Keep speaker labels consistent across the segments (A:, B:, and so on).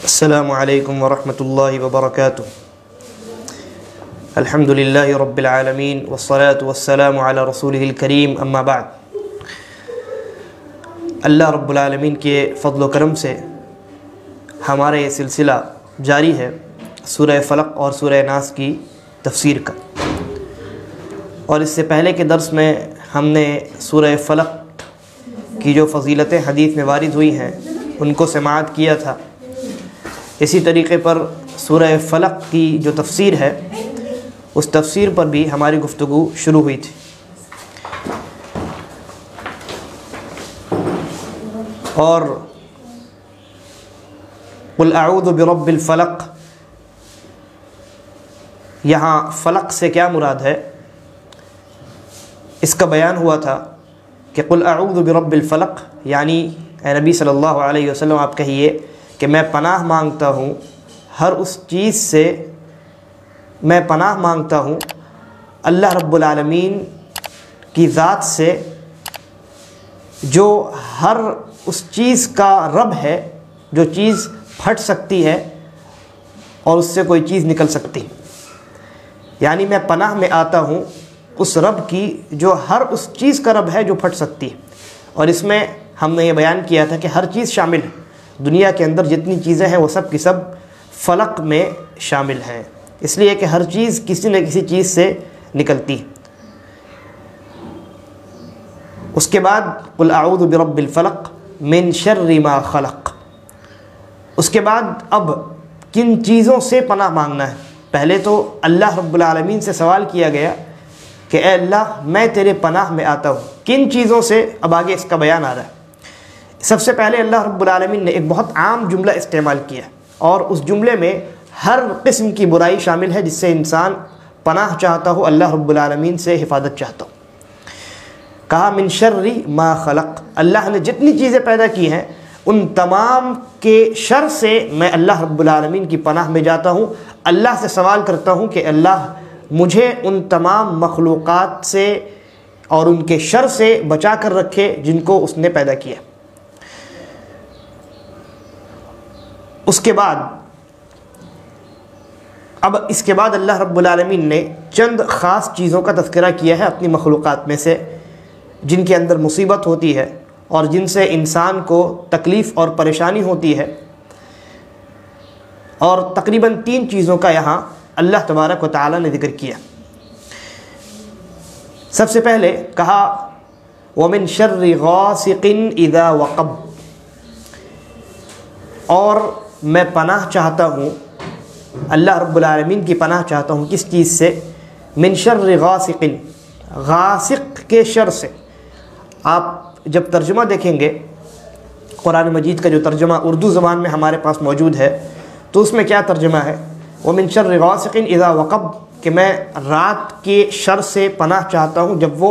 A: السلام علیکم ورحمۃ اللہ وبرکاتہ۔ الحمد للہ رب العالمین والصلاة والسلام علی رسولہ الکریم، اما بعد۔ اللہ رب العالمین کے فضل و کرم سے ہمارا یہ سلسلہ جاری ہے سورہ فلق اور سورہ ناس کی تفسیر کا، اور اس سے پہلے کے درس میں ہم نے سورہ فلق کی جو فضیلتیں حدیث میں وارد ہوئی ہیں ان کو سماعت کیا تھا۔ اسی طریقے پر سورہ فلق کی جو تفسیر ہے اس تفسیر پر بھی ہماری گفتگو شروع ہوئی تھی، اور قل اعوذ برب الفلق، یہاں فلق سے کیا مراد ہے اس کا بیان ہوا تھا کہ قل اعوذ برب الفلق یعنی اے نبی صلی اللہ علیہ وسلم آپ کہیے کہ میں پناہ مانگتا ہوں ہر اس چیز سے، میں پناہ مانگتا ہوں اللہ رب العالمین کی ذات سے جو ہر اس چیز کا رب ہے، جو چیز پھٹ سکتی ہے اور اس سے کوئی چیز نکل سکتی، یعنی میں پناہ میں آتا ہوں اس رب کی جو ہر اس چیز کا رب ہے جو پھٹ سکتی ہے۔ اور اس میں ہم نے یہ بیان کیا تھا کہ ہر چیز شامل ہے، دنیا کے اندر جتنی چیزیں ہیں وہ سب کی سب فلق میں شامل ہیں، اس لیے کہ ہر چیز کسی نہ کسی چیز سے نکلتی۔ اس کے بعد قل اعوذ برب الفلق من شر ما خلق، اس کے بعد اب کن چیزوں سے پناہ مانگنا ہے۔ پہلے تو اللہ رب العالمین سے سوال کیا گیا کہ اے اللہ میں تیرے پناہ میں آتا ہوں، کن چیزوں سے؟ اب آگے اس کا بیان آ رہا ہے۔ سب سے پہلے اللہ رب العالمین نے ایک بہت عام جملہ استعمال کیا، اور اس جملے میں ہر قسم کی برائی شامل ہے جس سے انسان پناہ چاہتا ہو، اللہ رب العالمین سے حفاظت چاہتا ہو۔ کہا من شر ما خلق، اللہ نے جتنی چیزیں پیدا کی ہیں ان تمام کے شر سے میں اللہ رب العالمین کی پناہ میں جاتا ہوں، اللہ سے سوال کرتا ہوں کہ اللہ مجھے ان تمام مخلوقات سے اور ان کے شر سے بچا کر رکھے جن کو اس نے پیدا کیا۔ اس کے بعد اس کے بعد اللہ رب العالمین نے چند خاص چیزوں کا تذکرہ کیا ہے اپنی مخلوقات میں سے، جن کے اندر مصیبت ہوتی ہے اور جن سے انسان کو تکلیف اور پریشانی ہوتی ہے، اور تقریباً 3 چیزوں کا یہاں اللہ تبارک و تعالی نے ذکر کیا۔ سب سے پہلے کہا وَمِن شَرِّ غَاسِقٍ إِذَا وَقَبَ، اور میں پناہ چاہتا ہوں، اللہ رب العالمین کی پناہ چاہتا ہوں کس چیز سے؟ من شر غاسق، غاسق کے شر سے۔ آپ جب ترجمہ دیکھیں گے قرآن مجید کا جو ترجمہ اردو زبان میں ہمارے پاس موجود ہے تو اس میں کیا ترجمہ ہے؟ وَمِن شَرِّ غَاسِقٍ إِذَا وَقَبَ، کہ میں رات کے شر سے پناہ چاہتا ہوں جب وہ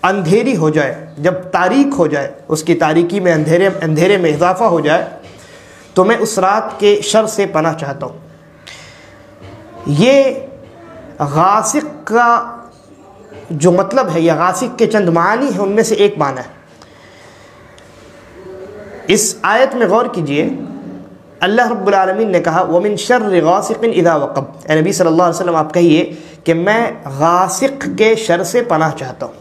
A: اندھیری ہو جائے، جب تاریک ہو جائے، اس کی تاریکی میں اندھیرے میں اضافہ ہو جائے تو میں اس رات کے شر سے پناہ چاہتا ہوں۔ یہ غاسق کا جو مطلب ہے، یا غاسق کے چند معنی ہیں، ان میں سے ایک معنی ہے۔ اس آیت میں غور کیجئے، اللہ رب العالمین نے کہا وَمِن شَرِّ غَاسِقٍ إِذَا وَقَبَ، اے نبی صلی اللہ علیہ وسلم آپ کہیے کہ میں غاسق کے شر سے پناہ چاہتا ہوں۔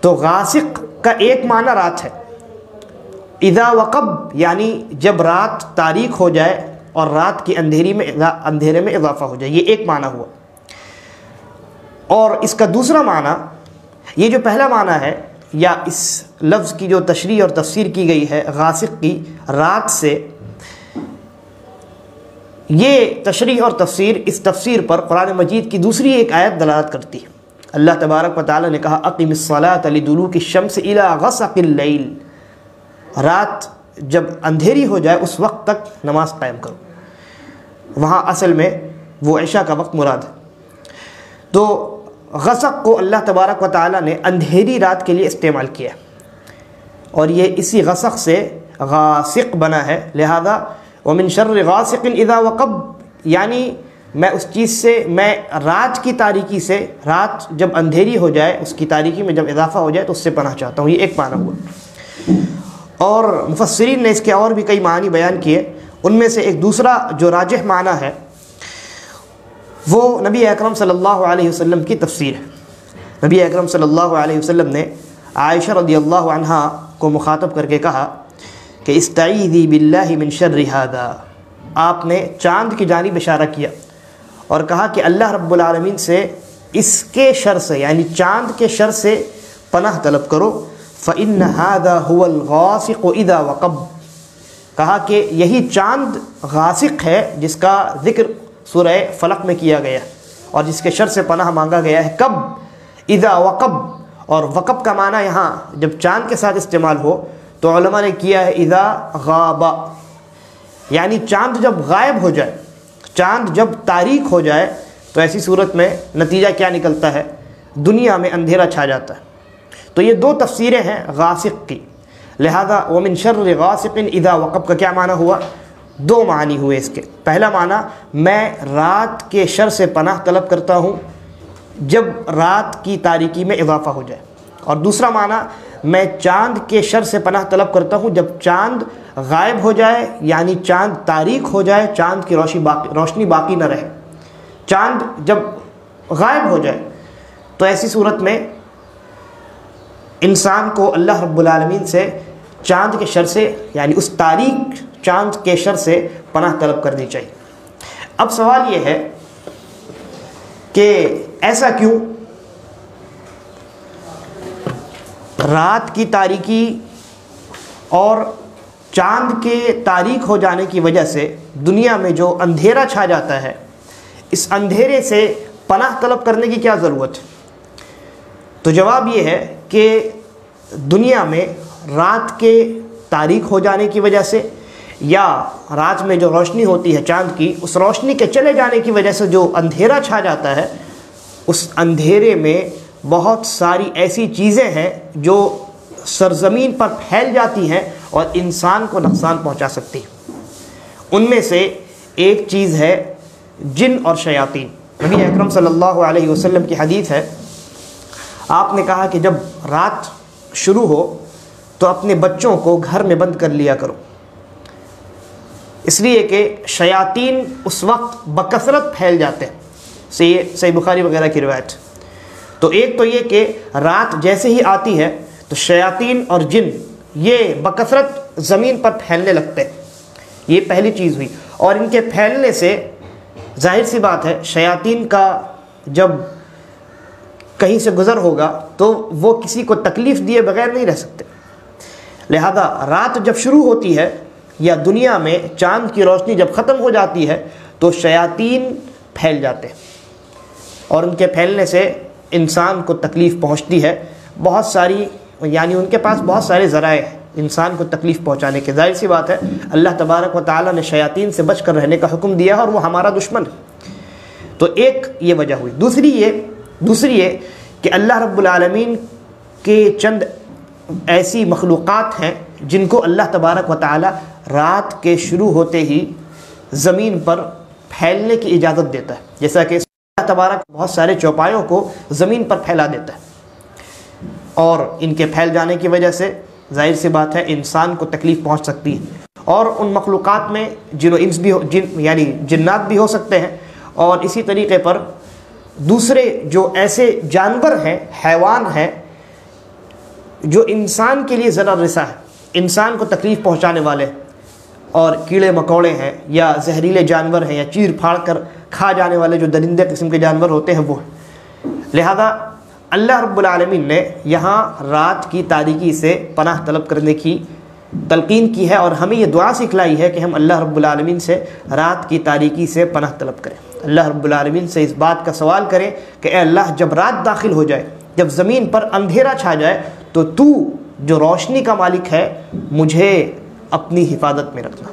A: تو غاسق کا ایک معنی رات ہے، اذا وقب یعنی جب رات تاریک ہو جائے اور رات کی اندھیرے میں اضافہ ہو جائے، یہ ایک معنی ہوا۔ اور اس کا دوسرا معنی، یہ جو پہلا معنی ہے یا اس لفظ کی جو تشریح اور تفسیر کی گئی ہے غاسق کی رات سے، یہ تشریح اور تفسیر اس تفسیر پر قرآن مجید کی دوسری ایک آیت دلالت کرتی ہے۔ اللہ تبارک و تعالی نے کہا اقم الصلاۃ لدلوک الشمس الی غسق اللیل، رات جب اندھیری ہو جائے اس وقت تک نماز قائم کرو۔ وہاں اصل میں وہ عشاء کا وقت مراد ہے۔ تو غسق کو اللہ تبارک و تعالی نے اندھیری رات کے لیے استعمال کیا، اور یہ اسی غسق سے غاسق بنا ہے، لہذا وَمِن شَرِّ غَاسِقٍ إِذَا وَقَبَ یعنی میں اس چیز سے، میں رات کی تاریکی سے، رات جب اندھیری ہو جائے اس کی تاریکی میں جب اضافہ ہو جائے تو اس سے پناہ چاہتا ہوں۔ یہ ایک معنی ہوا۔ اور مفسرین نے اس کے اور بھی کئی معنی بیان کیے، ان میں سے ایک دوسرا جو راجح معنی ہے وہ نبی اکرم صلی اللہ علیہ وسلم کی تفسیر ہے۔ نبی اکرم صلی اللہ علیہ وسلم نے عائشہ رضی اللہ عنہا کو مخاطب کر کے کہا کہ استعیذی باللہ من شر ھذا، آپ نے چاند کی جانب اشارہ کیا اور کہا کہ اللہ رب العالمین سے اس کے شر سے، یعنی چاند کے شر سے پناہ طلب کرو۔ فإن ھذا هو الغاسق اذا وقب، کہا کہ یہی چاند غاسق ہے جس کا ذکر سورہ فلق میں کیا گیا اور جس کے شر سے پناہ مانگا گیا ہے۔ کب؟ اذا وقب، اور وقب کا معنی یہاں جب چاند کے ساتھ استعمال ہو تو علماء نے کیا ہے اذا غاب، یعنی چاند جب غائب ہو جائے، چاند جب تاریک ہو جائے تو ایسی صورت میں نتیجہ کیا نکلتا ہے؟ دنیا میں اندھیرا چھا جاتا ہے۔ تو یہ دو تفسیریں ہیں غاسق کی، لہذا ومن شر غاسق اذا وقب کا کیا معنی ہوا؟ دو معنی ہوئے اس کے۔ پہلا معنی میں رات کے شر سے پناہ طلب کرتا ہوں جب رات کی تاریکی میں اضافہ ہو جائے، اور دوسرا معنی میں چاند کے شر سے پناہ طلب کرتا ہوں جب چاند غائب ہو جائے، یعنی چاند تاریک ہو جائے، چاند کی روشنی باقی نہ رہے۔ چاند جب غائب ہو جائے تو ایسی صورت میں انسان کو اللہ رب العالمین سے چاند کے شر سے، یعنی اس تاریک چاند کے شر سے پناہ طلب کرنی چاہیے۔ اب سوال یہ ہے کہ ایسا کیوں؟ رات کی تاریکی اور چاند کے تاریک ہو جانے کی وجہ سے دنیا میں جو اندھیرا چھا جاتا ہے، اس اندھیرے سے پناہ طلب کرنے کی کیا ضرورت ہے؟ تو جواب یہ ہے کہ دنیا میں رات کے تاریک ہو جانے کی وجہ سے یا رات میں جو روشنی ہوتی ہے چاند کی، اس روشنی کے چلے جانے کی وجہ سے جو اندھیرا چھا جاتا ہے، اس اندھیرے میں بہت ساری ایسی چیزیں ہیں جو سرزمین پر پھیل جاتی ہیں اور انسان کو نقصان پہنچا سکتی ہیں۔ ان میں سے ایک چیز ہے جن اور شیاطین۔ نبی اکرم صلی اللہ علیہ وسلم کی حدیث ہے، آپ نے کہا کہ جب رات شروع ہو تو اپنے بچوں کو گھر میں بند کر لیا کرو، اس لیے کہ شیاطین اس وقت بکثرت پھیل جاتے ہیں۔ صحیح بخاری وغیرہ کی روایت۔ تو ایک تو یہ کہ رات جیسے ہی آتی ہے تو شیاطین اور جن یہ بکثرت زمین پر پھیلنے لگتے ہیں، یہ پہلی چیز ہوئی۔ اور ان کے پھیلنے سے ظاہر سی بات ہے شیاطین کا جب کہیں سے گزر ہوگا تو وہ کسی کو تکلیف دیے بغیر نہیں رہ سکتے، لہذا رات جب شروع ہوتی ہے یا دنیا میں چاند کی روشنی جب ختم ہو جاتی ہے تو شیاطین پھیل جاتے ہیں اور ان کے پھیلنے سے انسان کو تکلیف پہنچتی ہے۔ بہت ساری، یعنی ان کے پاس بہت سارے ذرائع ہیں انسان کو تکلیف پہنچانے کے۔ ظاہر سی بات ہے اللہ تبارک و تعالیٰ نے شیاطین سے بچ کر رہنے کا حکم دیا ہے اور وہ ہمارا دشمن ہے۔ تو ایک یہ وجہ ہوئی۔ دوسری یہ کہ اللہ رب العالمین کے چند ایسی مخلوقات ہیں جن کو اللہ تبارک و تعالیٰ رات کے شروع ہوتے ہی زمین پر پھیلنے کی اجازت دیتا ہے، جیسا کہ اللہ تبارک بہت سارے چوپایوں کو زمین پر پھیلا دیتا ہے، اور ان کے پھیل جانے کی وجہ سے ظاہر سی بات ہے انسان کو تکلیف پہنچ سکتی ہے۔ اور ان مخلوقات میں جن و انس بھی یعنی جنات بھی ہو سکتے ہیں، اور اسی طریقے پر دوسرے جو ایسے جانور ہیں، حیوان ہیں جو انسان کے لیے ضرر رساں ہے، انسان کو تکلیف پہنچانے والے، اور کیڑے مکوڑے ہیں یا زہریلے جانور ہیں یا چیر پھاڑ کر کھا جانے والے جو درندے قسم کے جانور ہوتے ہیں وہ ہیں۔ لہذا اللہ رب العالمین نے یہاں رات کی تاریکی سے پناہ طلب کرنے کی تلقین کی ہے، اور ہمیں یہ دعا سکھلائی ہے کہ ہم اللہ رب العالمین سے رات کی تاریکی سے پناہ طلب کریں۔ اللہ رب العالمین سے اس بات کا سوال کریں کہ اے اللہ، جب رات داخل ہو جائے، جب زمین پر اندھیرا چھا جائے تو تو جو روشنی کا مالک ہے مجھے اپنی حفاظت میں رکھنا۔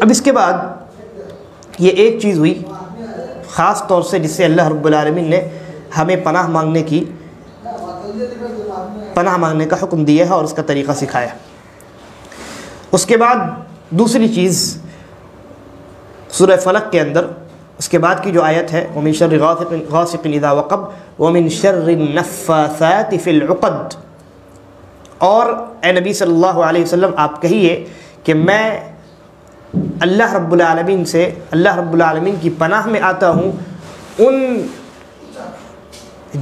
A: اب اس کے بعد یہ ایک چیز ہوئی خاص طور سے جس سے اللہ رب العالمین نے ہمیں پناہ مانگنے کا حکم دیا ہے اور اس کا طریقہ سکھایا۔ اس کے بعد دوسری چیز سورہ فلق کے اندر اس کے بعد کی جو آیت ہے وَمِن شَرِّ غَاسِقٍ إِذَا وَقَبَ وَمِن شَرِّ النَّفَّاثَاتِ فِي الْعُقَدِ، اور اے نبی صلی اللہ علیہ وسلم آپ کہیے کہ میں اللہ رب العالمین کی پناہ میں آتا ہوں ان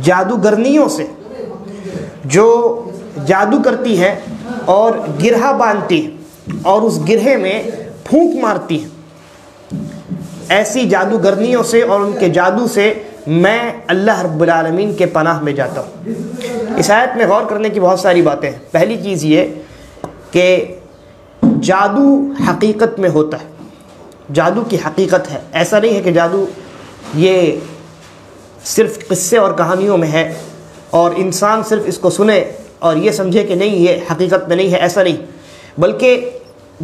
A: جادوگرنیوں سے جو جادو کرتی ہے اور گرہا باندھتی ہے اور اس گرہے میں پھونک مارتی ہے. ایسی جادوگرنیوں سے اور ان کے جادو سے میں اللہ رب العالمین کے پناہ میں جاتا ہوں. اس آیت میں غور کرنے کی بہت ساری باتیں ہیں. پہلی چیز یہ کہ جادو حقیقت میں ہوتا ہے, جادو کی حقیقت ہے. ایسا نہیں ہے کہ جادو یہ صرف قصے اور کہانیوں میں ہے اور انسان صرف اس کو سنے اور یہ سمجھے کہ نہیں یہ حقیقت میں نہیں ہے, ایسا نہیں. بلکہ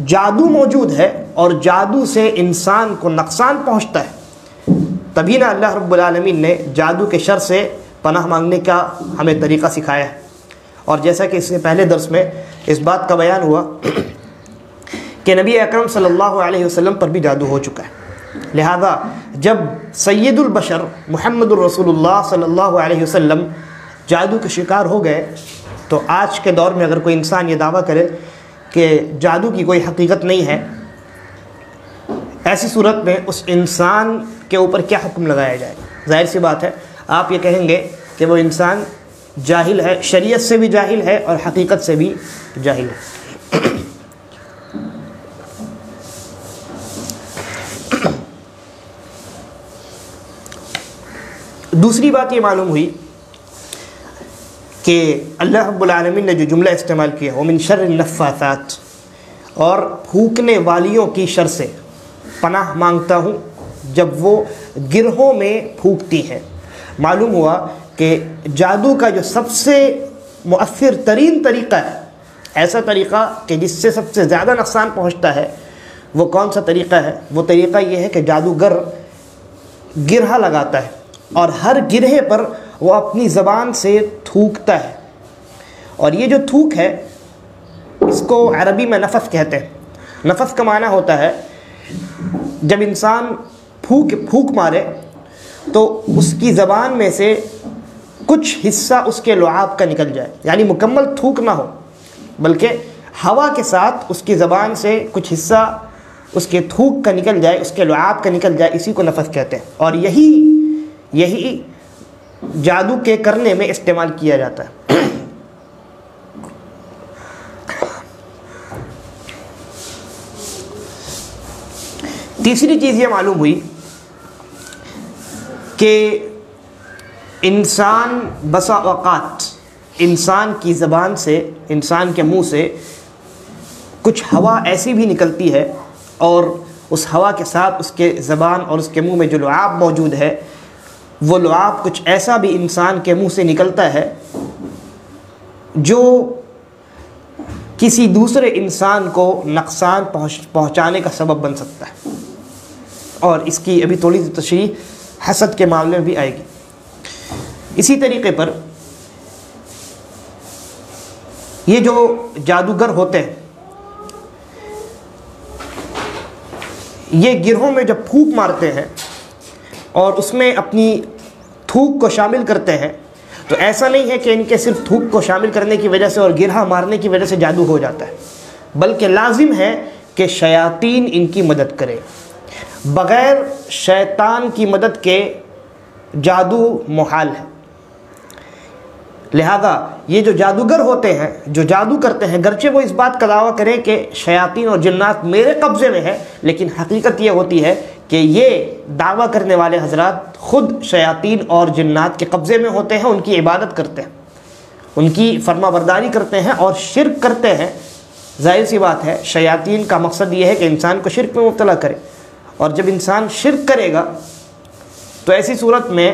A: جادو موجود ہے اور جادو سے انسان کو نقصان پہنچتا ہے. تبھی نہ اللہ رب العالمین نے جادو کے شر سے پناہ مانگنے کا ہمیں طریقہ سکھایا ہے. اور جیسا کہ اس سے پہلے درس میں اس بات کا بیان ہوا کہ نبی اکرم صلی اللہ علیہ وسلم پر بھی جادو ہو چکا ہے. لہذا جب سید البشر محمد الرسول اللہ صلی اللہ علیہ وسلم جادو کے شکار ہو گئے تو آج کے دور میں اگر کوئی انسان یہ دعویٰ کرے کہ جادو کی کوئی حقیقت نہیں ہے, ایسی صورت میں اس انسان کے اوپر کیا حکم لگایا جائے؟ ظاہر سی بات ہے آپ یہ کہیں گے کہ وہ انسان جاہل ہے, شریعت سے بھی جاہل ہے اور حقیقت سے بھی جاہل ہے. دوسری بات یہ معلوم ہوئی کہ اللہ رب العالمین نے جو جملہ استعمال کیا وَمِن شَرِّ النَّفَّاثَاتِ, اور پھونکنے والیوں کی شر سے پناہ مانگتا ہوں جب وہ گرہوں میں پھونکتی ہیں. معلوم ہوا کہ جادو کا جو سب سے مؤثر ترین طریقہ ہے, ایسا طریقہ کہ جس سے سب سے زیادہ نقصان پہنچتا ہے, وہ کون سا طریقہ ہے؟ وہ طریقہ یہ ہے کہ جادوگر گرہا لگاتا ہے اور ہر گرہے پر وہ اپنی زبان سے تھوکتا ہے. اور یہ جو تھوک ہے اس کو عربی میں نفث کہتے ہیں. نفث کا معنی ہوتا ہے جب انسان پھونک مارے تو اس کی زبان میں سے کچھ حصہ اس کے لعاب کا نکل جائے, یعنی مکمل تھوک نہ ہو بلکہ ہوا کے ساتھ اس کی زبان سے کچھ حصہ اس کے تھوک کا نکل جائے, اس کے لعاب کا نکل جائے, اسی کو نفث کہتے ہیں. اور یہی جادو کے کرنے میں استعمال کیا جاتا ہے. تیسری چیز یہ معلوم ہوئی کہ انسان بسا اوقات انسان کی زبان سے, انسان کے منہ سے کچھ ہوا ایسی بھی نکلتی ہے اور اس ہوا کے ساتھ اس کے زبان اور اس کے منہ میں جو لعاب موجود ہے وہ لعاب کچھ ایسا بھی انسان کے منہ سے نکلتا ہے جو کسی دوسرے انسان کو نقصان پہنچانے کا سبب بن سکتا ہے. اور اس کی ابھی تھوڑی سی تشریح حسد کے معاملے میں بھی آئے گی. اسی طریقے پر یہ جو جادوگر ہوتے ہیں یہ گرہوں میں جب پھونک مارتے ہیں اور اس میں اپنی تھوک کو شامل کرتے ہیں تو ایسا نہیں ہے کہ ان کے صرف تھوک کو شامل کرنے کی وجہ سے اور گرہا مارنے کی وجہ سے جادو ہو جاتا ہے, بلکہ لازم ہے کہ شیاطین ان کی مدد کرے. بغیر شیطان کی مدد کے جادو محال ہے. لہذا یہ جو جادوگر ہوتے ہیں جو جادو کرتے ہیں, گرچہ وہ اس بات کا دعویٰ کریں کہ شیاطین اور جنات میرے قبضے میں ہے, لیکن حقیقت یہ ہوتی ہے کہ یہ دعویٰ کرنے والے حضرات خود شیاطین اور جنات کے قبضے میں ہوتے ہیں, ان کی عبادت کرتے ہیں, ان کی فرما برداری کرتے ہیں اور شرک کرتے ہیں. ظاہر سی بات ہے شیاطین کا مقصد یہ ہے کہ انسان کو شرک میں مبتلا کرے, اور جب انسان شرک کرے گا تو ایسی صورت میں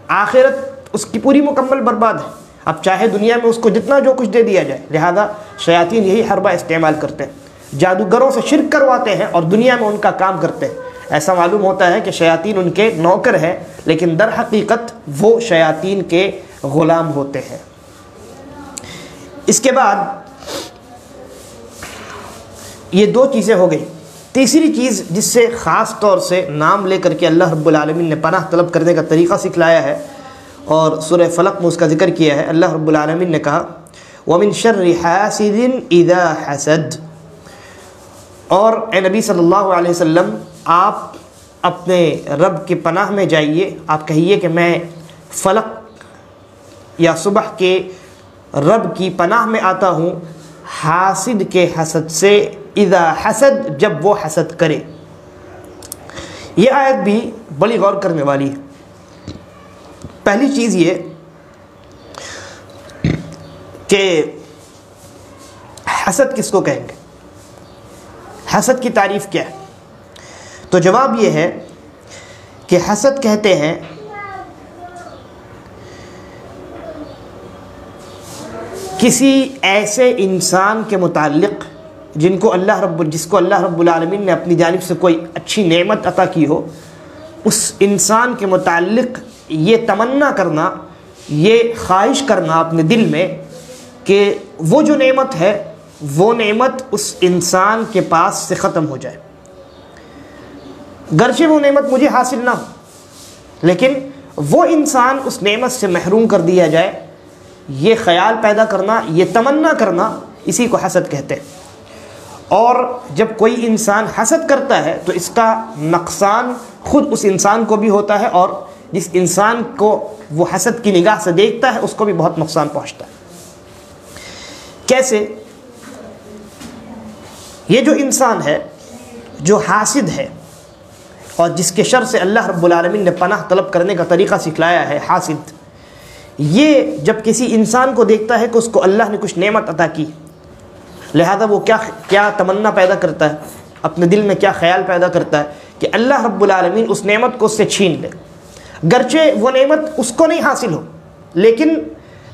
A: آخرت اس کی پوری مکمل برباد ہے. اب چاہے دنیا میں اس کو جتنا جو کچھ دے دیا جائے. لہذا شیاطین یہی حربہ استعمال کرتے ہیں, جادوگروں سے شرک کرواتے ہیں اور دنیا میں ان کا کام کرتے ہیں. ایسا معلوم ہوتا ہے کہ شیاطین ان کے نوکر ہیں, لیکن در حقیقت وہ شیاطین کے غلام ہوتے ہیں. اس کے بعد یہ دو چیزیں ہو گئی. تیسری چیز جس سے خاص طور سے نام لے کر کے اللہ رب العالمین نے پناہ طلب کرنے کا طریقہ سکھلایا ہے اور سورہ فلق میں اس کا ذکر کیا ہے. اللہ رب العالمین نے کہا وَمِن شَرِّ حَاسِدٍ إِذَا حَسَدَ, اور اے نبی صلی اللہ علیہ وسلم آپ اپنے رب کی پناہ میں جائیے، آپ کہیے کہ میں فلق یا صبح کے رب کی پناہ میں آتا ہوں حاسد کے حسد سے، اذا حسد، جب وہ حسد کرے۔ یہ آیت بھی بڑی غور کرنے والی ہے۔ پہلی چیز یہ کہ حسد کس کو کہیں گے، حسد کی تعریف کیا ہے؟ تو جواب یہ ہے کہ حسد کہتے ہیں کسی ایسے انسان کے متعلق جس کو اللہ رب العالمین نے اپنی جانب سے کوئی اچھی نعمت عطا کی ہو، اس انسان کے متعلق یہ تمنا کرنا، یہ خواہش کرنا اپنے دل میں کہ وہ جو نعمت ہے وہ نعمت اس انسان کے پاس سے ختم ہو جائے، گرچہ وہ نعمت مجھے حاصل نہ ہو، لیکن وہ انسان اس نعمت سے محروم کر دیا جائے، یہ خیال پیدا کرنا، یہ تمنا کرنا، اسی کو حسد کہتے ہیں۔ اور جب کوئی انسان حسد کرتا ہے تو اس کا نقصان خود اس انسان کو بھی ہوتا ہے، اور جس انسان کو وہ حسد کی نگاہ سے دیکھتا ہے اس کو بھی بہت نقصان پہنچتا ہے۔ کیسے؟ یہ جو انسان ہے جو حاسد ہے اور جس کے شر سے اللہ رب العالمین نے پناہ طلب کرنے کا طریقہ سکھلایا ہے، حاسد، یہ جب کسی انسان کو دیکھتا ہے کہ اس کو اللہ نے کچھ نعمت عطا کی، لہذا وہ کیا تمنا پیدا کرتا ہے، اپنے دل میں کیا خیال پیدا کرتا ہے کہ اللہ رب العالمین اس نعمت کو اس سے چھین لے، گرچہ وہ نعمت اس کو نہیں حاصل ہو، لیکن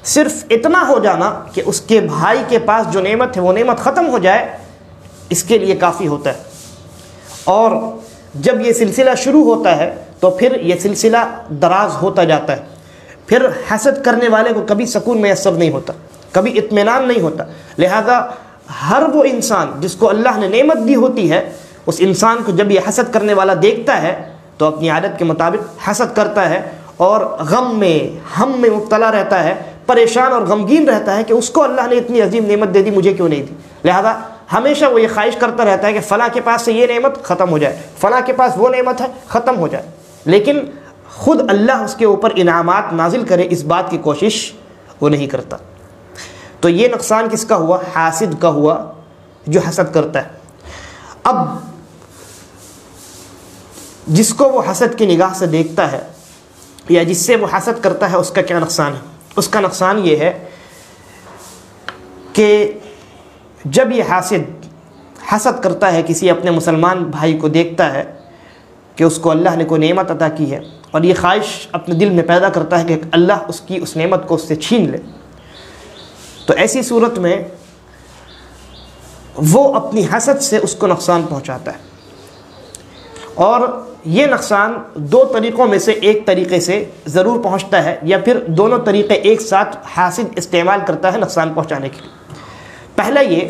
A: صرف اتنا ہو جانا کہ اس کے بھائی کے پاس جو نعمت ہے وہ نعمت ختم ہو جائے، اس کے لیے کافی ہوتا ہے۔ اور جب یہ سلسلہ شروع ہوتا ہے تو پھر یہ سلسلہ دراز ہوتا جاتا ہے، پھر حسد کرنے والے کو کبھی سکون میسر نہیں ہوتا، کبھی اطمینان نہیں ہوتا۔ لہذا ہر وہ انسان جس کو اللہ نے نعمت دی ہوتی ہے، اس انسان کو جب یہ حسد کرنے والا دیکھتا ہے تو اپنی عادت کے مطابق حسد کرتا ہے، اور غم میں، ہم میں مبتلا رہتا ہے، پریشان اور غمگین رہتا ہے کہ اس کو اللہ نے اتنی عظیم نعمت دے دی، مجھے کیوں نہیں دی۔ لہذا ہمیشہ وہ یہ خواہش کرتا رہتا ہے کہ فلاں کے پاس سے یہ نعمت ختم ہو جائے، فلاں کے پاس وہ نعمت ہے ختم ہو جائے، لیکن خود اللہ اس کے اوپر انعامات نازل کرے اس بات کی کوشش وہ نہیں کرتا۔ تو یہ نقصان کس کا ہوا؟ حاسد کا ہوا، جو حسد کرتا ہے۔ اب جس کو وہ حسد کی نگاہ سے دیکھتا ہے یا جس سے وہ حسد کرتا ہے، اس کا کیا نقصان ہے؟ اس کا نقصان یہ ہے کہ جب یہ حسد کرتا ہے، کسی اپنے مسلمان بھائی کو دیکھتا ہے کہ اس کو اللہ نے کوئی نعمت عطا کی ہے، اور یہ خواہش اپنے دل میں پیدا کرتا ہے کہ اللہ اس کی اس نعمت کو اس سے چھین لے، تو ایسی صورت میں وہ اپنی حسد سے اس کو نقصان پہنچاتا ہے۔ اور یہ نقصان دو طریقوں میں سے ایک طریقے سے ضرور پہنچتا ہے، یا پھر دونوں طریقے ایک ساتھ حاسد استعمال کرتا ہے نقصان پہنچانے کے لیے۔ پہلا یہ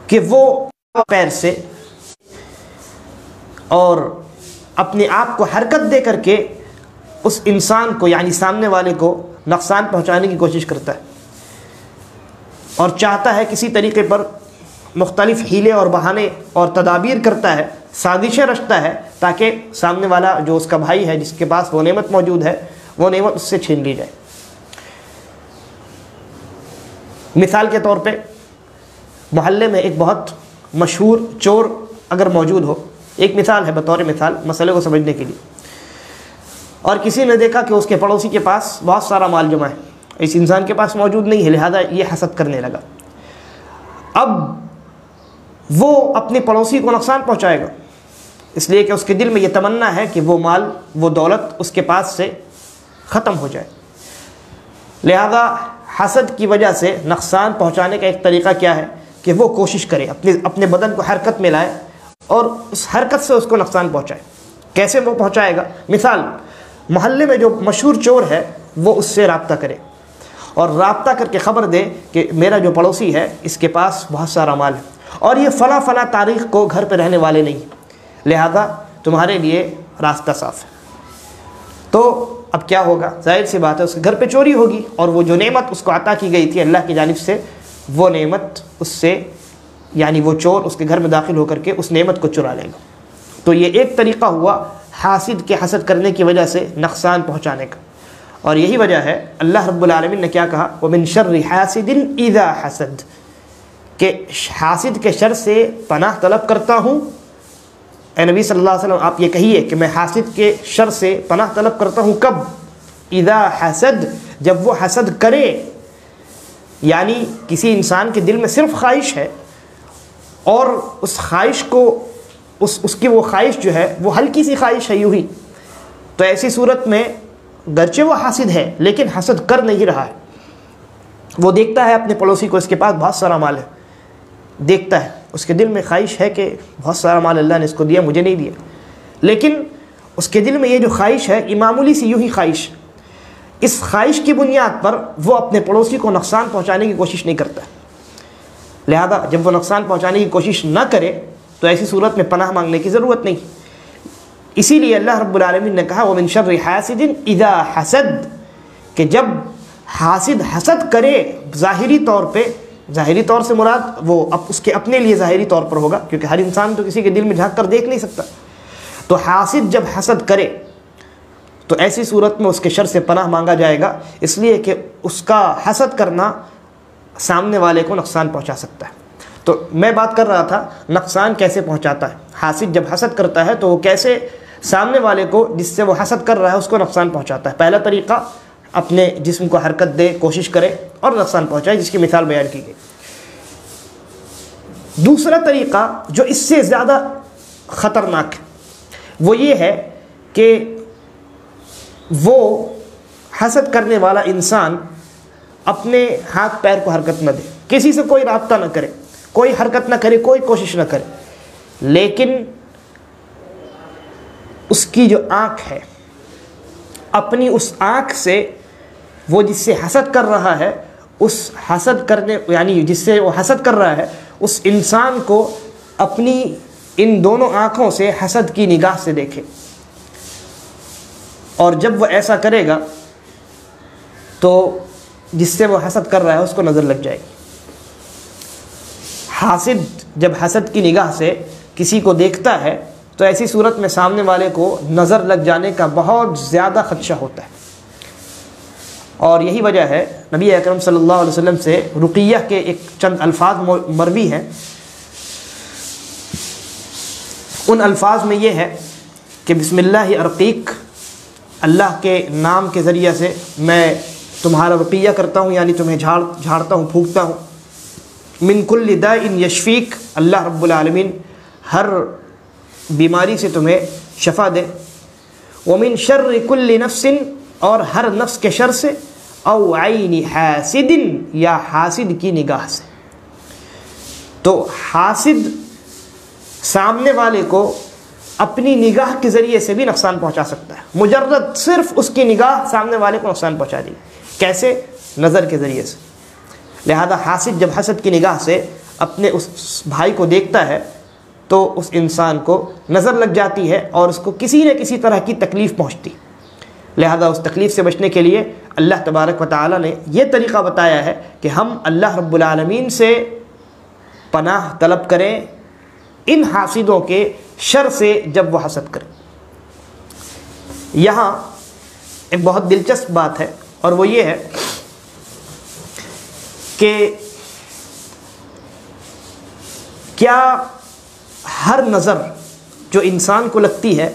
A: کہ وہ پیر سے اور اپنے آپ کو حرکت دے کر کے اس انسان کو، یعنی سامنے والے کو، نقصان پہنچانے کی کوشش کرتا ہے، اور چاہتا ہے کسی طریقے پر مختلف حیلے اور بہانے اور تدابیر کرتا ہے، سازشیں رچتا ہے، تاکہ سامنے والا جو اس کا بھائی ہے جس کے پاس وہ نعمت موجود ہے، وہ نعمت اس سے چھین لی جائے۔ مثال کے طور پہ محلے میں ایک بہت مشہور چور اگر موجود ہو، ایک مثال ہے بطور مثال مسئلے کو سمجھنے کے لیے، اور کسی نے دیکھا کہ اس کے پڑوسی کے پاس بہت سارا مال جمع ہے، اس انسان کے پاس موجود نہیں ہے، لہذا یہ حسد کرنے لگا۔ اب وہ اپنے پڑوسی کو نقصان پہنچائے گا، اس لیے کہ اس کے دل میں یہ تمنا ہے کہ وہ مال، وہ دولت اس کے پاس سے ختم ہو جائے۔ لہذا حسد کی وجہ سے نقصان پہنچانے کا ایک طریقہ کیا ہے کہ وہ کوشش کرے اپنے بدن کو حرکت میں لائے اور اس حرکت سے اس کو نقصان پہنچائے۔ کیسے وہ پہنچائے گا؟ مثال، محلے میں جو مشہور چور ہے وہ اس سے رابطہ کرے اور رابطہ کر کے خبر دے کہ میرا جو پڑوسی ہے اس کے پاس بہت سارا مال ہے اور یہ فلاں فلاں تاریخ کو گھر پہ رہنے والے نہیں، لہذا تمہارے لیے راستہ صاف ہے۔ تو اب کیا ہوگا؟ ظاہر سی بات ہے اس کے گھر پہ چوری ہوگی، اور وہ جو نعمت اس کو عطا کی گئی تھی اللہ کی جانب سے وہ نعمت اس سے، یعنی وہ چور اس کے گھر میں داخل ہو کر کے اس نعمت کو چرا لے گا۔ تو یہ ایک طریقہ ہوا حاسد کے حسد کرنے کی وجہ سے نقصان پہنچانے کا، اور یہی وجہ ہے اللہ رب العالمین نے کیا کہا، وَمِن شَرِّ حَاسِدٍ إِذَا حَسَدَ، کہ حاسد کے شر سے پناہ طلب کرتا ہوں۔ اے نبی صلی اللہ علیہ وسلم آپ یہ کہیے کہ میں حاسد کے شر سے پناہ طلب کرتا ہوں کب؟ اذا حسد، جب وہ حسد کرے، یعنی کسی انسان کے دل میں صرف خواہش ہے اور اس خواہش کو اس کی وہ خواہش جو ہے وہ ہلکی سی خواہش ہے یوں ہی، تو ایسی صورت میں گرچہ وہ حاسد ہے لیکن حسد کر نہیں رہا ہے، وہ دیکھتا ہے اپنے پڑوسی کو، اس کے پاس بہت سارا مال ہے، دیکھتا ہے اس کے دل میں خواہش ہے کہ بہت سارا مال اللہ نے اس کو دیا، مجھے نہیں دیا، لیکن اس کے دل میں یہ جو خواہش ہے یہ معمولی سی یوں ہی خواہش، اس خواہش کی بنیاد پر وہ اپنے پڑوسی کو نقصان پہنچانے کی کوشش نہیں کرتا، لہذا جب وہ نقصان پہنچانے کی کوشش نہ کرے تو ایسی صورت میں پناہ مانگنے کی ضرورت نہیں۔ اسی لیے اللہ رب العالمین نے کہا وَمِن شَرِّ حَاسِدٍ إِذَا حَسَدَ، کہ جب حاسد حسد کرے ظاہری طور پہ، ظاہری طور سے مراد وہ اس کے اپنے لیے ظاہری طور پر ہوگا، کیونکہ ہر انسان تو کسی کے دل میں جھانک کر دیکھ نہیں سکتا، تو حاسد جب حسد کرے تو ایسی صورت میں اس کے شر سے پناہ مانگا جائے گا، اس لیے کہ اس کا حسد کرنا سامنے والے کو نقصان پہنچا سکتا ہے۔ تو میں بات کر رہا تھا نقصان کیسے پہنچاتا ہے، حاسد جب حسد کرتا ہے تو وہ کیسے سامنے والے کو جس سے وہ حسد کر رہا ہے اس کو نقصان پہنچاتا ہے۔ پہلا طریقہ اپنے جسم کو حرکت دے، کوشش کرے اور نقصان پہنچائے، جس کی مثال بیان کی گئی۔ دوسرا طریقہ جو اس سے زیادہ خطرناک ہے وہ یہ ہے کہ وہ حسد کرنے والا انسان اپنے ہاتھ پیر کو حرکت نہ دے، کسی سے کوئی رابطہ نہ کرے، کوئی حرکت نہ کرے، کوئی کوشش نہ کرے، لیکن اس کی جو آنکھ ہے، اپنی اس آنکھ سے وہ جس سے حسد کر رہا ہے، اس حسد کرنے یعنی جس سے وہ حسد کر رہا ہے اس انسان کو اپنی ان دونوں آنکھوں سے حسد کی نگاہ سے دیکھے، اور جب وہ ایسا کرے گا تو جس سے وہ حسد کر رہا ہے اس کو نظر لگ جائے گی۔ حاسد جب حسد کی نگاہ سے کسی کو دیکھتا ہے تو ایسی صورت میں سامنے والے کو نظر لگ جانے کا بہت زیادہ خدشہ ہوتا ہے، اور یہی وجہ ہے نبی اکرم صلی اللہ علیہ وسلم سے رقیہ کے ایک چند الفاظ مروی ہیں، ان الفاظ میں یہ ہے کہ بسم اللہ ارقیک، اللہ کے نام کے ذریعے سے میں تمہارا رقیہ کرتا ہوں، یعنی تمہیں جھاڑتا ہوں، پھونکتا ہوں۔ من کل داء یشفیک، اللہ رب العالمین ہر بیماری سے تمہیں شفا دے۔ ومن شر کل نفس، اور ہر نفس کے شر سے، او عین حاسد، یا حاسد کی نگاہ سے۔ تو حاسد سامنے والے کو اپنی نگاہ کے ذریعے سے بھی نقصان پہنچا سکتا ہے، مجرد صرف اس کی نگاہ سامنے والے کو نقصان پہنچا دی، کیسے؟ نظر کے ذریعے سے۔ لہذا حاسد جب حسد کی نگاہ سے اپنے اس بھائی کو دیکھتا ہے تو اس انسان کو نظر لگ جاتی ہے اور اس کو کسی نہ کسی طرح کی تکلیف پہنچتی، لہذا اس تکلیف سے بچنے کے لیے اللہ تبارک و تعالی نے یہ طریقہ بتایا ہے کہ ہم اللہ رب العالمین سے پناہ طلب کریں ان حاسدوں کے شر سے جب وہ حسد کریں۔ یہاں ایک بہت دلچسپ بات ہے، اور وہ یہ ہے کہ کیا ہر نظر جو انسان کو لگتی ہے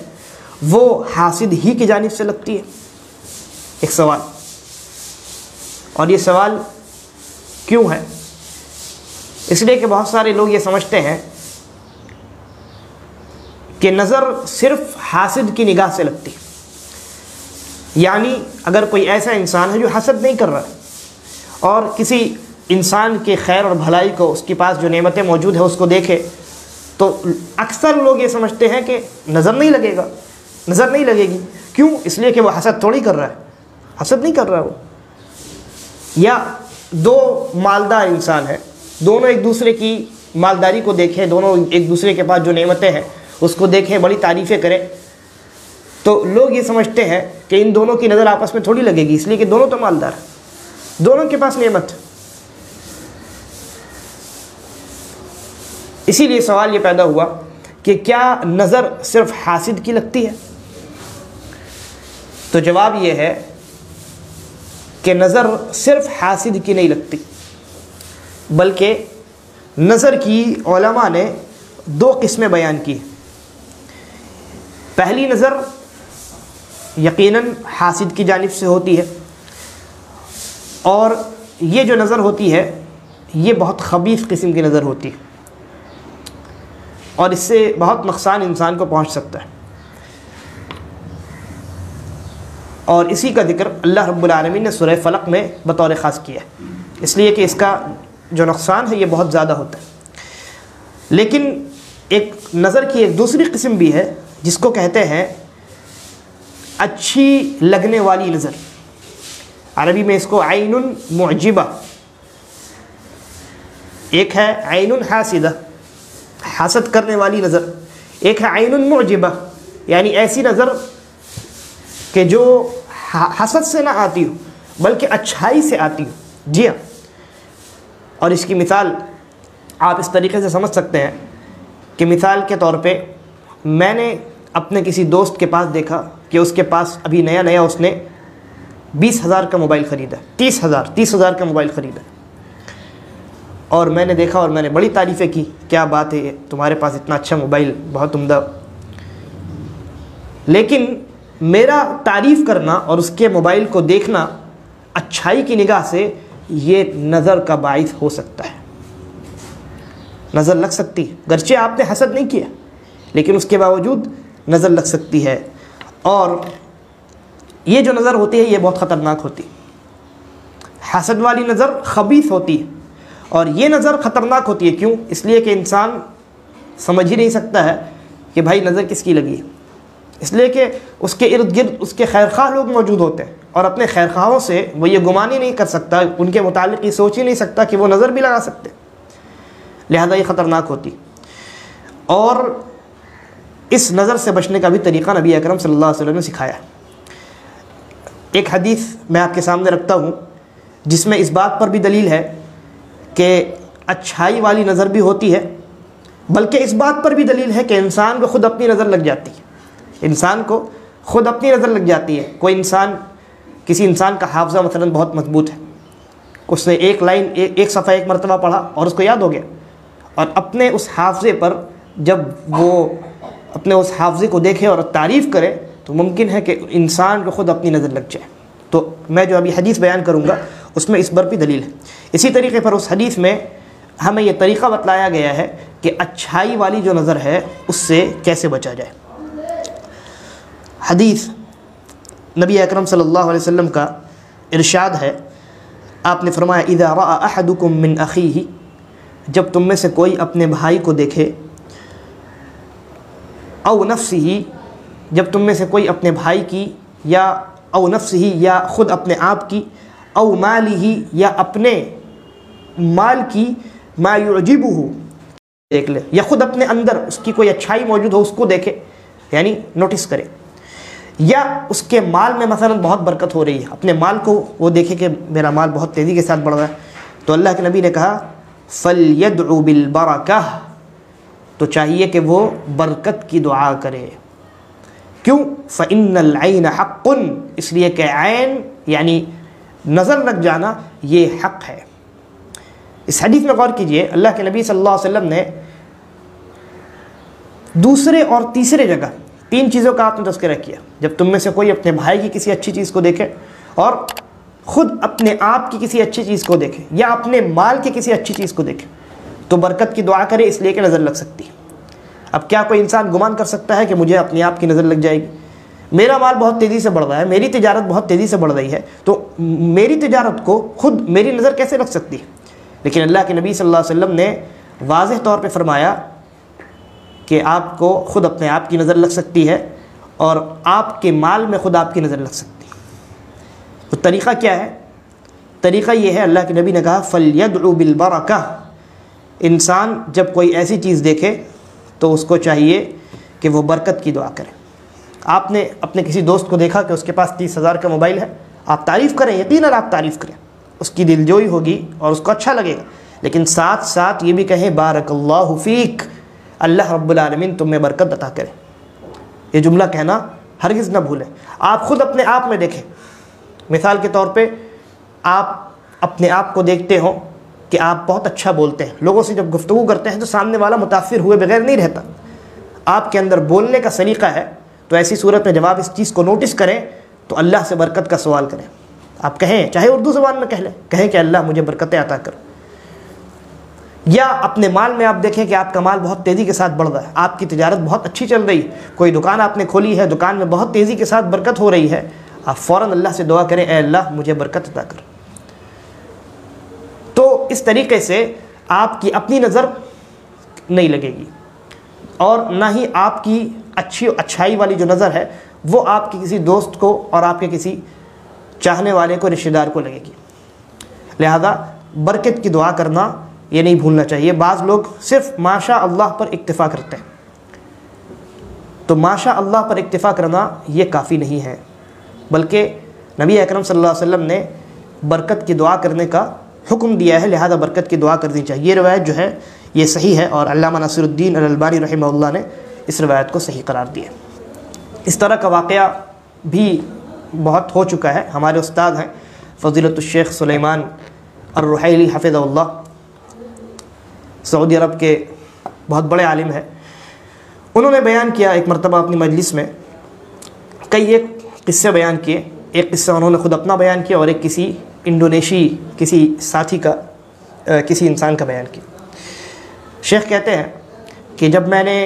A: وہ حاسد ہی کی جانب سے لگتی ہے؟ ایک سوال، اور یہ سوال کیوں ہے؟ اس لیے کہ بہت سارے لوگ یہ سمجھتے ہیں کہ نظر صرف حاسد کی نگاہ سے لگتی ہے، یعنی اگر کوئی ایسا انسان ہے جو حسد نہیں کر رہا ہے اور کسی انسان کے خیر اور بھلائی کو، اس کے پاس جو نعمتیں موجود ہیں اس کو دیکھے تو اکثر لوگ یہ سمجھتے ہیں کہ نظر نہیں لگے گا، نظر نہیں لگے گی۔ کیوں؟ اس لیے کہ وہ حسد تھوڑی کر رہا ہے، حسد نہیں کر رہا وہ۔ یا دو مالدار انسان ہیں، دونوں ایک دوسرے کی مالداری کو دیکھیں، دونوں ایک دوسرے کے پاس جو نعمتیں ہیں اس کو دیکھیں، بڑی تعریفیں کریں، تو لوگ یہ سمجھتے ہیں کہ ان دونوں کی نظر آپس میں تھوڑی لگے گی، اس لیے کہ دونوں تو مالدار ہیں، دونوں کے پاس نعمت۔ اسی لیے سوال یہ پیدا ہوا کہ کیا نظر صرف حاسد کی لگتی ہے؟ تو جواب یہ ہے کہ نظر صرف حاسد کی نہیں لگتی، بلکہ نظر کی علماء نے 2 قسمیں بیان کی۔ پہلی نظر یقیناً حاسد کی جانب سے ہوتی ہے، اور یہ جو نظر ہوتی ہے یہ بہت خبیث قسم کی نظر ہوتی ہے، اور اس سے بہت نقصان انسان کو پہنچ سکتا ہے۔ اور اسی کا ذکر اللہ رب العالمین نے سورہ فلق میں بطور خاص کیا ہے، اس لیے کہ اس کا جو نقصان ہے یہ بہت زیادہ ہوتا ہے۔ لیکن ایک نظر کی ایک دوسری قسم بھی ہے جس کو کہتے ہیں اچھی لگنے والی نظر، عربی میں اس کو عین معجبہ، ایک ہے عین حاسدہ حسد کرنے والی نظر، ایک ہے عین معجبہ یعنی ایسی نظر کہ جو حسد سے نہ آتی ہو بلکہ اچھائی سے آتی ہو۔ جی ہاں، اور اس کی مثال آپ اس طریقے سے سمجھ سکتے ہیں کہ مثال کے طور پہ میں نے اپنے کسی دوست کے پاس دیکھا کہ اس کے پاس ابھی نیا اس نے 20,000 کا موبائل خریدا، 30,000 کا موبائل خریدا، اور میں نے دیکھا اور میں نے بڑی تعریفیں کی، کیا بات ہے تمہارے پاس اتنا اچھا موبائل، بہت عمدہ۔ لیکن میرا تعریف کرنا اور اس کے موبائل کو دیکھنا اچھائی کی نگاہ سے یہ نظر کا باعث ہو سکتا ہے، نظر لگ سکتی ہے، گرچہ آپ نے حسد نہیں کیا لیکن اس کے باوجود نظر لگ سکتی ہے۔ اور یہ جو نظر ہوتی ہے یہ بہت خطرناک ہوتی ہے، حسد والی نظر خبیث ہوتی ہے، اور یہ نظر خطرناک ہوتی ہے۔ کیوں؟ اس لیے کہ انسان سمجھ ہی نہیں سکتا ہے کہ بھائی نظر کس کی لگی ہے، اس لیے کہ اس کے ارد گرد اس کے خیرخواہ لوگ موجود ہوتے ہیں، اور اپنے خیرخواہوں سے وہ یہ گمان ہی نہیں کر سکتا، ان کے متعلق یہ سوچ ہی نہیں سکتا کہ وہ نظر بھی لگا سکتے، لہذا یہ خطرناک ہوتی۔ اور اس نظر سے بچنے کا بھی طریقہ نبی اکرم صلی اللہ علیہ وسلم نے سکھایا ہے۔ ایک حدیث میں آپ کے سامنے رکھتا ہوں جس میں اس بات پر بھی دلیل ہے کہ اچھائی والی نظر بھی ہوتی ہے، بلکہ اس بات پر بھی دلیل ہے کہ انسان کو خود اپنی نظر لگ جاتی ہے، انسان کو خود اپنی نظر لگ جاتی ہے۔ کوئی انسان، کسی انسان کا حافظہ مثلا بہت مضبوط ہے، اس نے ایک لائن ایک صفحہ ایک مرتبہ پڑھا اور اس کو یاد ہو گیا، اور اپنے اس حافظے پر جب وہ اپنے اس حافظے کو دیکھے اور تعریف کرے تو ممکن ہے کہ انسان کو خود اپنی نظر لگ جائے۔ تو میں جو ابھی حدیث بیان کروں گا اس میں اس پر بھی دلیل ہے۔ اسی طریقے پر اس حدیث میں ہمیں یہ طریقہ بتلایا گیا ہے کہ اچھائی والی جو نظر ہے اس سے کیسے بچا جائے۔ حدیث نبی اکرم صلی اللہ علیہ وسلم کا ارشاد ہے، آپ نے فرمایا اذا رأى احدکم من اخیہ، جب تم میں سے کوئی اپنے بھائی کو دیکھے، او نفسہ، جب تم میں سے کوئی اپنے بھائی کی، یا او نفسہ یا خود اپنے آپ کی، او مالہ یا اپنے مال کی، ما یعجبہ دیکھ لے، یا خود اپنے اندر اس کی کوئی اچھائی موجود ہو اس کو دیکھے، یعنی نوٹس کرے، یا اس کے مال میں مثلا بہت برکت ہو رہی ہے، اپنے مال کو وہ دیکھے کہ میرا مال بہت تیزی کے ساتھ بڑھ رہا ہے، تو اللہ کے نبی نے کہا فَلْيَدْعُ بِالْبَرَكَةِ، تو چاہیے کہ وہ برکت کی دعا کرے۔ کیوں؟ فَإِنَّ الْعَيْنَ حَقٌّ، اس لیے کہ عین یعنی نظر لگ جانا یہ حق ہے۔ اس حدیث میں غور کیجئے، اللہ کے نبی صلی اللہ علیہ وسلم نے دوسرے اور تیسرے جگہ 3 چیزوں کا آپ نے تذکرہ کیا۔ جب تم میں سے کوئی اپنے بھائی کی کسی اچھی چیز کو دیکھے، اور خود اپنے آپ کی کسی اچھی چیز کو دیکھے، یا اپنے مال کی کسی اچھی چیز کو دیکھے، تو برکت کی دعا کرے، اس لیے کہ نظر لگ سکتی ہے۔ اب کیا کوئی انسان گمان کر سکتا ہے کہ مجھے اپنے آپ کی نظر لگ جائے گی؟ میرا مال بہت تیزی سے بڑھ رہا ہے، میری تجارت بہت تیزی سے بڑھ رہی ہے، تو میری تجارت کو خود میری نظر کیسے لگ سکتی ہے؟ لیکن اللہ کے نبی صلی اللہ علیہ وسلم نے واضح طور پہ فرمایا کہ آپ کو خود اپنے آپ کی نظر لگ سکتی ہے، اور آپ کے مال میں خود آپ کی نظر لگ سکتی ہے۔ تو طریقہ کیا ہے؟ طریقہ یہ ہے، اللہ کے نبی نے کہا فَلْيَدْعُ بِالْبَرَكَةِ، انسان جب کوئی ایسی چیز دیکھے تو اس کو چاہیے کہ وہ برکت کی دعا کرے۔ آپ نے اپنے کسی دوست کو دیکھا کہ اس کے پاس 30,000 کا موبائل ہے، آپ تعریف کریں، یقیناً آپ تعریف کریں، اس کی دلجوئی ہوگی اور اس کو اچھا لگے گا، لیکن ساتھ ساتھ یہ بھی کہیں بارک اللہ فیک، اللہ رب العالمین تم میں برکت عطا کرے۔ یہ جملہ کہنا ہرگز نہ بھولیں۔ آپ خود اپنے آپ میں دیکھیں، مثال کے طور پہ آپ اپنے آپ کو دیکھتے ہو کہ آپ بہت اچھا بولتے ہیں، لوگوں سے جب گفتگو کرتے ہیں تو سامنے والا متاثر ہوئے بغیر نہیں رہتا، آپ کے اندر بولنے کا سلیقہ ہے، تو ایسی صورت میں جب آپ اس چیز کو نوٹس کریں تو اللہ سے برکت کا سوال کریں۔ آپ کہیں، چاہے اردو زبان میں کہہ لیں، کہیں کہ اللہ مجھے برکتیں عطا کر۔ یا اپنے مال میں آپ دیکھیں کہ آپ کا مال بہت تیزی کے ساتھ بڑھ رہا ہے، آپ کی تجارت بہت اچھی چل رہی ہے، کوئی دکان آپ نے کھولی ہے، دکان میں بہت تیزی کے ساتھ برکت ہو رہی ہے، آپ فوراً اللہ سے دعا کریں، اے اللہ مجھے برکت عطا کر۔ تو اس طریقے سے آپ کی اپنی نظر نہیں لگے گی، اور نہ ہی آپ کی اچھائی والی جو نظر ہے وہ آپ کے کسی دوست کو اور آپ کے کسی چاہنے والے کو، رشتہ دار کو لگے گی۔ لہذا برکت کی دعا کرنا یہ نہیں بھولنا چاہیے۔ بعض لوگ صرف ماشاء اللہ پر اکتفا کرتے ہیں، تو ماشاء اللہ پر اکتفا کرنا یہ کافی نہیں ہے، بلکہ نبی اکرم صلی اللہ علیہ وسلم نے برکت کی دعا کرنے کا حکم دیا ہے، لہذا برکت کی دعا کرنی چاہیے۔ یہ روایت جو ہے یہ صحیح ہے، اور علامہ ناصر الدین الالبانی رحمہ اللہ نے اس روایت کو صحیح قرار دیا۔ اس طرح کا واقعہ بھی بہت ہو چکا ہے۔ ہمارے استاد ہیں فضیلت الشیخ سلیمان الرحیلی حفظہ اللہ، سعودی عرب کے بہت بڑے عالم ہیں۔ انہوں نے بیان کیا ایک مرتبہ اپنی مجلس میں، ایک قصے بیان کیے۔ ایک قصہ انہوں نے خود اپنا بیان کیا، اور ایک کسی انڈونیشی کسی ساتھی کا، کسی انسان کا بیان کیا۔ شیخ کہتے ہیں کہ جب میں نے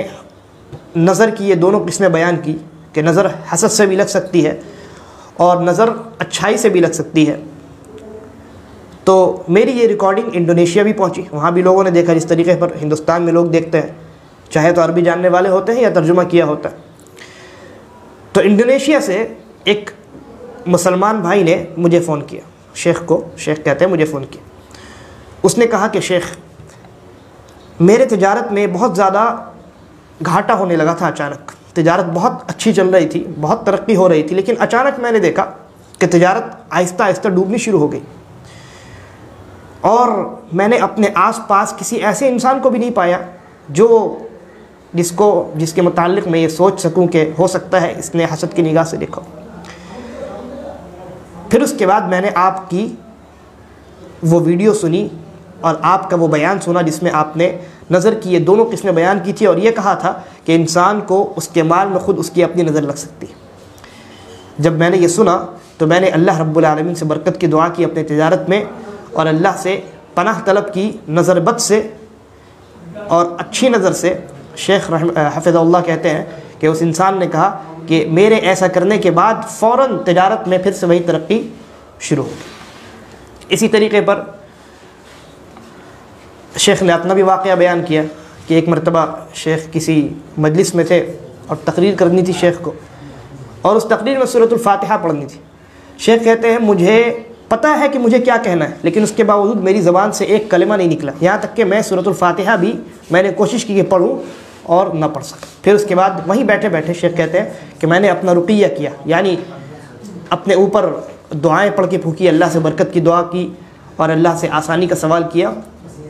A: نظر کی یہ دونوں قسمیں بیان کی کہ نظر حسد سے بھی لگ سکتی ہے اور نظر اچھائی سے بھی لگ سکتی ہے، تو میری یہ ریکارڈنگ انڈونیشیا بھی پہنچی، وہاں بھی لوگوں نے دیکھا جس طریقے پر ہندوستان میں لوگ دیکھتے ہیں، چاہے تو عربی جاننے والے ہوتے ہیں یا ترجمہ کیا ہوتا ہے۔ تو انڈونیشیا سے ایک مسلمان بھائی نے مجھے فون کیا، شیخ کہتے ہیں مجھے فون کیا۔ اس نے کہا کہ شیخ میرے تجارت میں بہت زیادہ گھاٹا ہونے لگا تھا، اچانک تجارت بہت اچھی چل رہی تھی، بہت ترقی ہو رہی تھی، لیکن اچانک میں نے دیکھا کہ تجارت آہستہ آہستہ ڈوبنی شروع ہو گئی، اور میں نے اپنے آس پاس کسی ایسے انسان کو بھی نہیں پایا جس کے متعلق میں یہ سوچ سکوں کہ ہو سکتا ہے اس نے حسد کی نگاہ سے دیکھا۔ پھر اس کے بعد میں نے آپ کی وہ ویڈیو سنی اور آپ کا وہ بیان سنا جس میں آپ نے نظر کی یہ دونوں قسمیں بیان کی تھی، اور یہ کہا تھا کہ انسان کو اس کے مال میں خود اس کی اپنی نظر لگ سکتی ہے۔ جب میں نے یہ سنا تو میں نے اللہ رب العالمین سے برکت کی دعا کی اپنے تجارت میں، اور اللہ سے پناہ طلب کی نظر بد سے اور اچھی نظر سے۔ شیخ حفظہ اللہ کہتے ہیں کہ اس انسان نے کہا کہ میرے ایسا کرنے کے بعد فوراً تجارت میں پھر سے وہی ترقی شروع ہو گئی۔ اسی طریقے پر شیخ نے اپنا بھی واقعہ بیان کیا کہ ایک مرتبہ شیخ کسی مجلس میں تھے اور تقریر کرنی تھی شیخ کو، اور اس تقریر میں سورۃ الفاتحہ پڑھنی تھی۔ شیخ کہتے ہیں مجھے پتہ ہے کہ مجھے کیا کہنا ہے، لیکن اس کے باوجود میری زبان سے ایک کلمہ نہیں نکلا، یہاں تک کہ میں سورۃ الفاتحہ بھی میں نے کوشش کی کہ پڑھوں اور نہ پڑھ سکا۔ پھر اس کے بعد وہیں بیٹھے بیٹھے شیخ کہتے ہیں کہ میں نے اپنا رقیہ کیا، یعنی اپنے اوپر دعائیں پڑھ کے پھونکی، اللہ سے برکت کی دعا کی اور اللہ سے آسانی کا سوال کیا،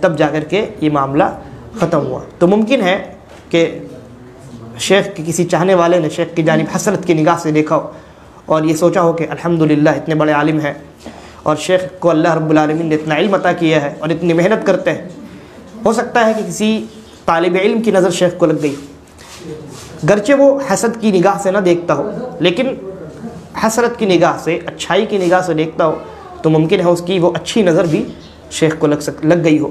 A: تب جا کر کے یہ معاملہ ختم ہوا۔ تو ممکن ہے کہ شیخ کے کسی چاہنے والے نے شیخ کی جانب حسرت کی نگاہ سے دیکھا ہو اور یہ سوچا ہو کہ الحمدللہ اتنے بڑے عالم ہیں، اور شیخ کو اللہ رب العالمین نے اتنا علم عطا کیا ہے اور اتنی محنت کرتے ہیں۔ ہو سکتا ہے کہ کسی طالب علم کی نظر شیخ کو لگ گئی، گرچہ وہ حسد کی نگاہ سے نہ دیکھتا ہو، لیکن حسرت کی نگاہ سے، اچھائی کی نگاہ سے دیکھتا ہو، تو ممکن ہے اس کی وہ اچھی نظر بھی شیخ کو لگ گئی ہو۔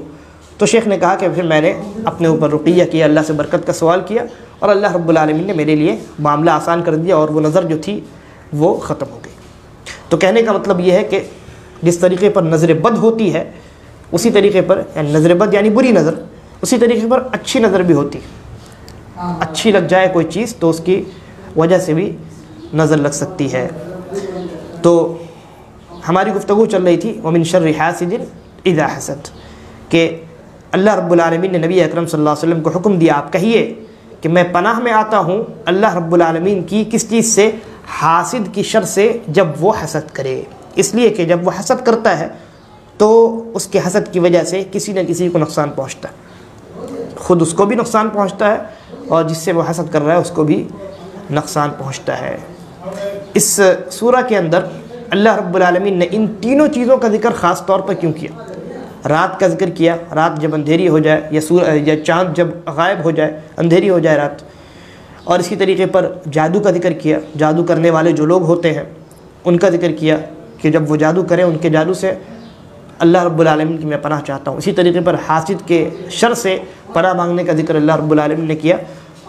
A: تو شیخ نے کہا کہ پھر میں نے اپنے اوپر رقیہ کیا، اللہ سے برکت کا سوال کیا، اور اللہ رب العالمین نے میرے لیے معاملہ آسان کر دیا، اور وہ نظر جو تھی وہ ختم ہو گئی۔ تو کہنے کا مطلب یہ ہے کہ جس طریقے پر نظر بد ہوتی ہے، اسی طریقے پر نظر بد یعنی بری نظر، اسی طریقے پر اچھی نظر بھی ہوتی ہے۔ اچھی لگ جائے کوئی چیز تو اس کی وجہ سے بھی نظر لگ سکتی ہے۔ تو ہماری گفتگو چل رہی تھی وَمِن شَرِّ حَاسِدٍ إِذَا حَسَدَ، کہ اللہ رب العالمین نے نبی اکرم صلی اللہ علیہ وسلم کو حکم دیا، آپ کہیے کہ میں پناہ میں آتا ہوں اللہ رب العالمین کی کس چیز سے؟ حاسد کی شر سے، جب وہ حسد کرے۔ اس لیے کہ جب وہ حسد کرتا ہے تو اس کے حسد کی وجہ سے کسی نہ کسی کو نقصان پہنچتا ہے، خود اس کو بھی نقصان پہنچتا ہے اور جس سے وہ حسد کر رہا ہے اس کو بھی نقصان پہنچتا ہے۔ اس سورہ کے اندر اللہ رب العالمین نے ان تینوں چیزوں کا ذکر خاص طور پر کیوں کیا؟ رات کا ذکر کیا، رات جب اندھیری ہو جائے یا چاند جب غائب ہو جائے، اندھیری ہو جائے رات، اور اسی طریقے پر جادو کا ذکر کیا، جادو کرنے والے جو لوگ ہوتے ہیں ان کا ذکر کیا کہ جب وہ جادو کریں ان کے جادو سے اللہ رب العالمین کی میں پناہ چاہتا ہوں۔ اسی طریقے پر حاسد کے شر سے پناہ مانگنے کا ذکر اللہ رب العالمین نے کیا۔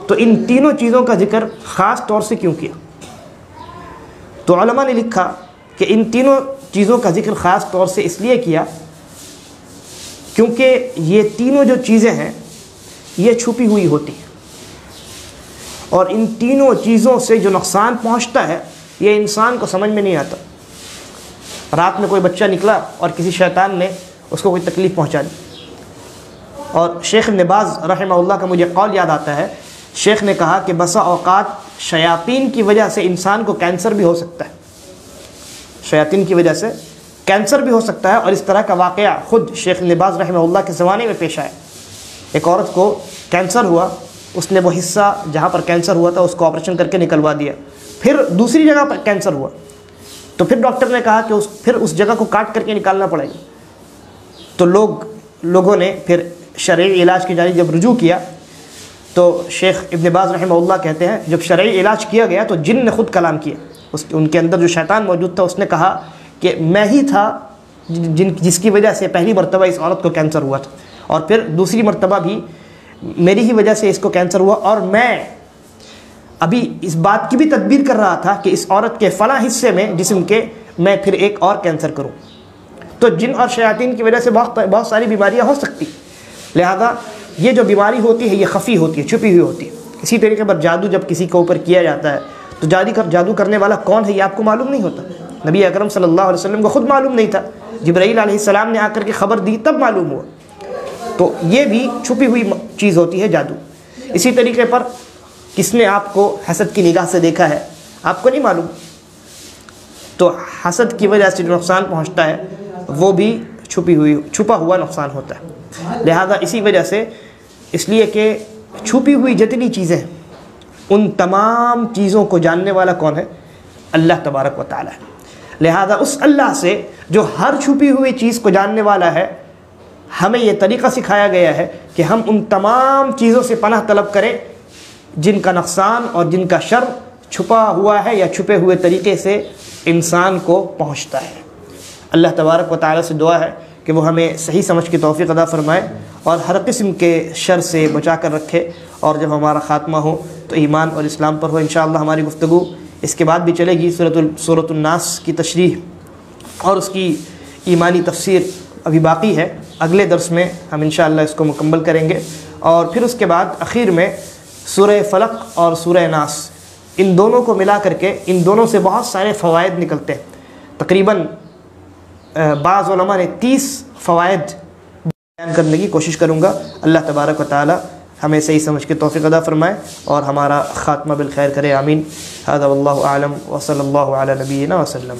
A: تو ان تینوں چیزوں کا ذکر خاص طور سے کیوں کیا؟ تو علماء نے لکھا کہ ان تینوں چیزوں کا ذکر خاص طور سے اس لیے کیا کیونکہ یہ تینوں جو چیزیں ہیں یہ چھپی ہوئی ہوتی ہیں، اور ان تینوں چیزوں سے جو نقصان پہنچتا ہے یہ انسان کو سمجھ میں نہیں آتا۔ رات میں کوئی بچہ نکلا اور کسی شیطان نے اس کو کوئی تکلیف پہنچا دی، اور شیخ ابن باز رحمہ اللہ کا مجھے قول یاد آتا ہے، شیخ نے کہا کہ بسا اوقات شیاطین کی وجہ سے انسان کو کینسر بھی ہو سکتا ہے، شیاطین کی وجہ سے کینسر بھی ہو سکتا ہے۔ اور اس طرح کا واقعہ خود شیخ ابن باز رحمہ اللہ کے زمانے میں پیش آیا۔ ایک عورت کو کینسر ہوا، اس نے وہ حصہ جہاں پر کینسر ہوا تھا اس کو آپریشن کر کے نکلوا دیا، پھر دوسری جگہ پر کینسر ہوا تو پھر ڈاکٹر نے کہا کہ پھر اس جگہ کو کاٹ کر کے نکالنا پڑے گا۔ تو لوگوں نے پھر شرعی علاج کی جانب جب رجوع کیا تو شیخ ابن باز رحمہ اللہ کہتے ہیں جب شرعی علاج کیا گیا تو جن نے خود کلام کیا، ان کے اندر جو شیطان موجود تھا اس نے کہا کہ میں ہی تھا جس کی وجہ سے پہلی مرتبہ اس عورت کو کینسر ہوا تھا، اور پھر دوسری مرتبہ بھی میری ہی وجہ سے اس کو کینسر ہوا، اور میں ابھی اس بات کی بھی تدبیر کر رہا تھا کہ اس عورت کے فلاں حصے میں جسم کے میں پھر ایک اور کینسر کروں۔ تو جن اور شیاطین کی وجہ سے بہت ساری بیماریاں ہو سکتی، لہذا یہ جو بیماری ہوتی ہے یہ خفی ہوتی ہے، چھپی ہوئی ہوتی ہے۔ اسی طریقے پر جادو جب کسی کے اوپر کیا جاتا ہے تو جادو کرنے والا کون ہے یہ آپ کو معلوم نہیں ہوتا۔ نبی اکرم صلی اللہ علیہ وسلم کو خود معلوم نہیں تھا، جبرائیل علیہ السلام نے آ کر کے خبر دی تب معلوم ہوا۔ تو یہ بھی چھپی ہوئی چیز ہوتی ہے جادو۔ اسی طریقے پر کس نے آپ کو حسد کی نگاہ سے دیکھا ہے آپ کو نہیں معلوم، تو حسد کی وجہ سے جو نقصان پہنچتا ہے وہ بھی چھپا ہوا نقصان ہوتا ہے۔ لہذا اسی وجہ سے اس لیے کہ چھپی ہوئی جتنی چیزیں ہیں ان تمام چیزوں کو جاننے والا کون ہے؟ اللہ تبارک و تعالی ہے۔ لہذا اس اللہ سے جو ہر چھپی ہوئی چیز کو جاننے والا ہے ہمیں یہ طریقہ سکھایا گیا ہے کہ ہم ان تمام چیزوں سے پناہ طلب کریں جن کا نقصان اور جن کا شر چھپا ہوا ہے یا چھپے ہوئے طریقے سے انسان کو پہنچتا ہے۔ اللہ تبارک و تعالی سے دعا ہے کہ وہ ہمیں صحیح سمجھ کی توفیق عطا فرمائے اور ہر قسم کے شر سے بچا کر رکھے، اور جب ہمارا خاتمہ ہو تو ایمان اور اسلام پر ہو۔ انشاءاللہ ہماری گفتگو اس کے بعد بھی چلے گی، سورۃ الناس کی تشریح اور اس کی ایمانی تفسیر ابھی باقی ہے، اگلے درس میں ہم انشاءاللہ اس کو مکمل کریں گے، اور پھر اس کے بعد اخیر میں سورہ فلق اور سورہ ناس، ان دونوں کو ملا کر کے ان دونوں سے بہت سارے فوائد نکلتے ہیں۔ تقریباً بعض علماء نے 30 فوائد بیان کرنے کی کوشش کروں گا۔ اللہ تبارک و تعالی ہمیں صحیح سمجھ کے توفیق عطا فرمائے اور ہمارا خاتمہ بالخیر کرے، آمین۔ ھذا واللہ اعلم وصلی اللہ علی نبینا وسلم۔